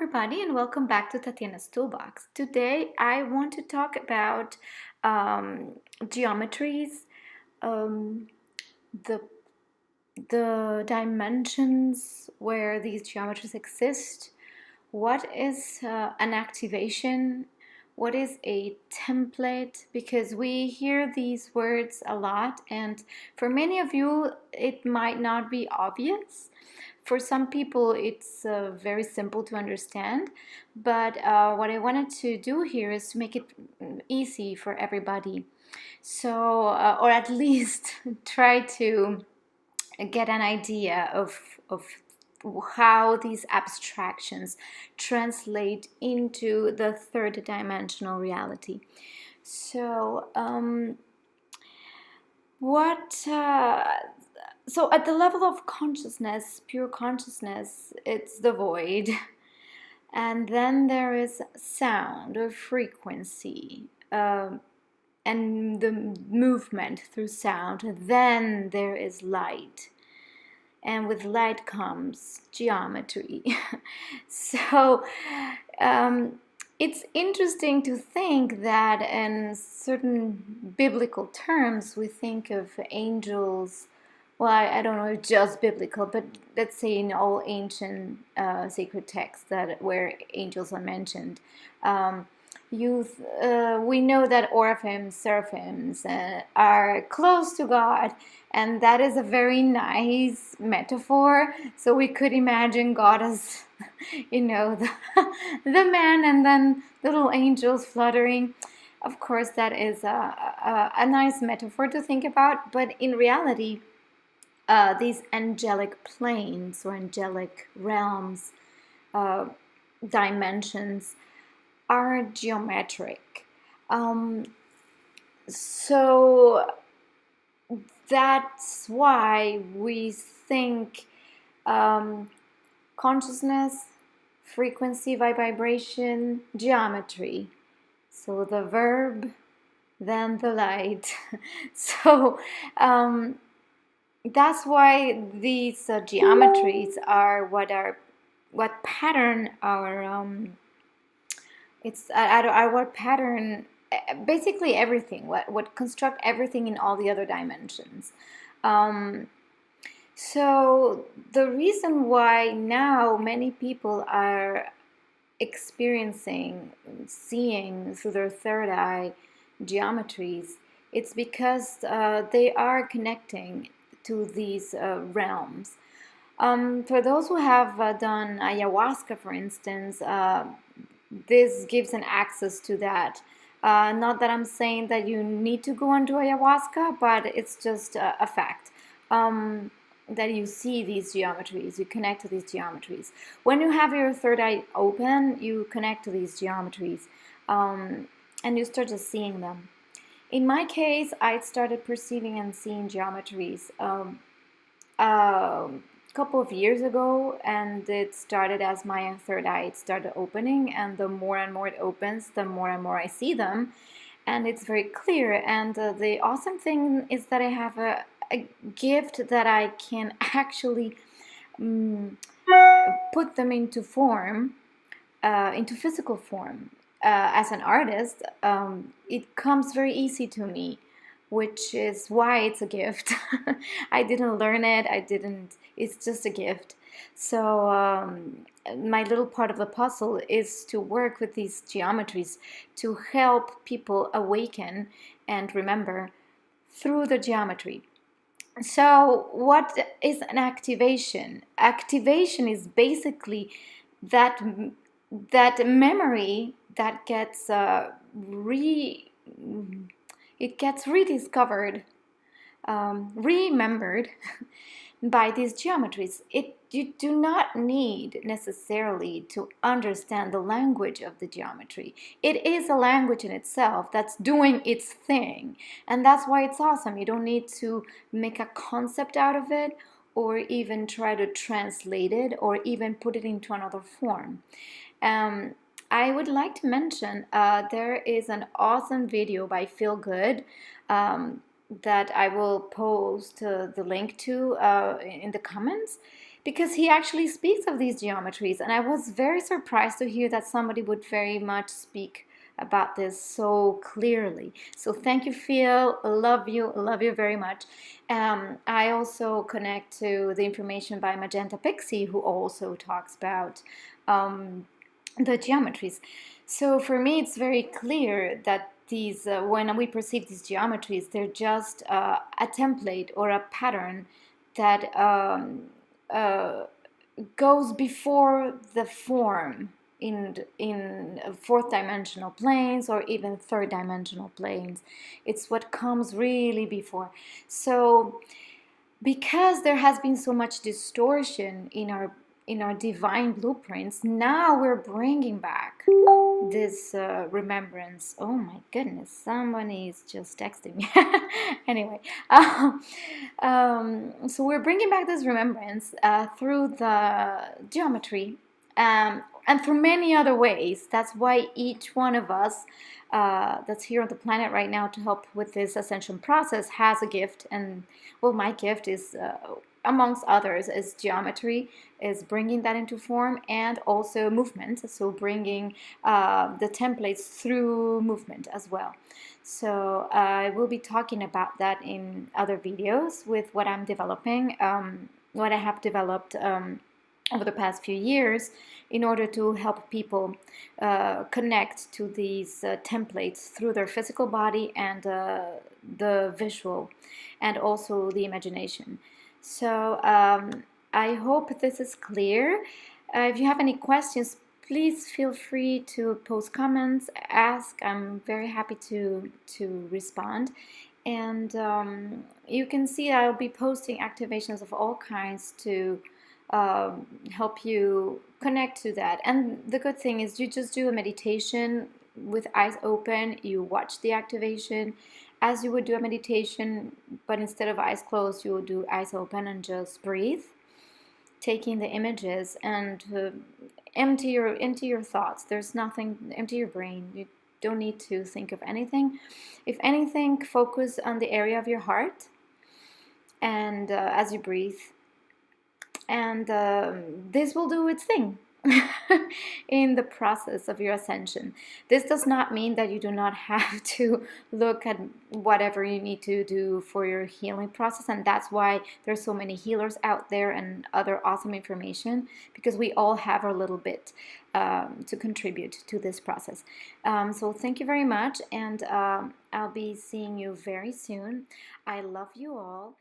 everybody, and welcome back to Tatiana's Toolbox. Today, I want to talk about geometries, um, the dimensions where these geometries exist. What is an activation? What is a template? Because we hear these words a lot, and for many of you, it might not be obvious. For some people, it's very simple to understand, but what I wanted to do here is to make it easy for everybody. So, or at least try to get an idea of how these abstractions translate into the third dimensional reality. So, what so at the level of consciousness, pure consciousness, it's the void. And then there is sound or frequency, and the movement through sound. Then there is light. And with light comes geometry. So it's interesting to think that in certain biblical terms, we think of angels. Well, I don't know if just biblical, but let's say in all ancient sacred texts that where angels are mentioned, we know that seraphims are close to God, and that is a very nice metaphor. So we could imagine God as, the, the man, and then little angels fluttering. Of course, that is a nice metaphor to think about, but in reality, these angelic planes or angelic realms, dimensions, are geometric. So that's why we think consciousness, frequency, vibration, geometry. So the verb, then the light. So that's why these geometries are what pattern our what pattern basically everything, what construct everything in all the other dimensions. So the reason why now many people are seeing through their third eye geometries, it's because they are connecting to these realms. For those who have done ayahuasca, for instance, this gives an access to that. Not that I'm saying that you need to go and do ayahuasca, but it's just a fact that you see these geometries, you connect to these geometries. When you have your third eye open, you connect to these geometries, and you start just seeing them. In my case, I started perceiving and seeing geometries a couple of years ago, and it started as my third eye started opening, and the more and more it opens, the more and more I see them, and it's very clear. And the awesome thing is that I have a gift that I can actually put them into form, into physical form. As an artist, it comes very easy to me, which is why it's a gift. I didn't learn it. It's just a gift. So my little part of the puzzle is to work with these geometries to help people awaken and remember through the geometry. So what is an activation? Activation is basically that memory that gets rediscovered, remembered by these geometries. You do not need necessarily to understand the language of the geometry. It is a language in itself that's doing its thing, and that's why it's awesome. You don't need to make a concept out of it, or even try to translate it, or even put it into another form. I would like to mention there is an awesome video by Feel Good that I will post the link to in the comments. because he actually speaks of these geometries, and I was very surprised to hear that somebody would very much speak about this so clearly. So thank you, Phil. Love you very much. I also connect to the information by Magenta Pixie, who also talks about the geometries. So for me, it's very clear that these, when we perceive these geometries, they're just a template or a pattern that uh, goes before the form in fourth dimensional planes or even third dimensional planes. It's what comes really before. So because there has been so much distortion in our divine blueprints, now we're bringing back this remembrance. Oh my goodness, somebody is just texting me. Anyway, so we're bringing back this remembrance through the geometry, and through many other ways. That's why each one of us that's here on the planet right now to help with this ascension process has a gift. And well, my gift is, amongst others, is geometry, is bringing that into form, and also movement, so bringing the templates through movement as well. So I will be talking about that in other videos with what I'm developing, what I have developed over the past few years in order to help people connect to these templates through their physical body and the visual and also the imagination. So I hope this is clear. If you have any questions, please feel free to post comments, ask. I'm very happy to respond. And you can see I'll be posting activations of all kinds to help you connect to that. And the good thing is you just do a meditation with eyes open. You watch the activation as you would do a meditation, but instead of eyes closed, you will do eyes open and just breathe, taking the images, and empty your thoughts. There's nothing. Empty your brain. You don't need to think of anything. If anything, focus on the area of your heart, and as you breathe, and this will do its thing in the process of your ascension. This does not mean that you do not have to look at whatever you need to do for your healing process, and that's why there's so many healers out there and other awesome information, because we all have our little bit to contribute to this process. So thank you very much, and I'll be seeing you very soon. I love you all.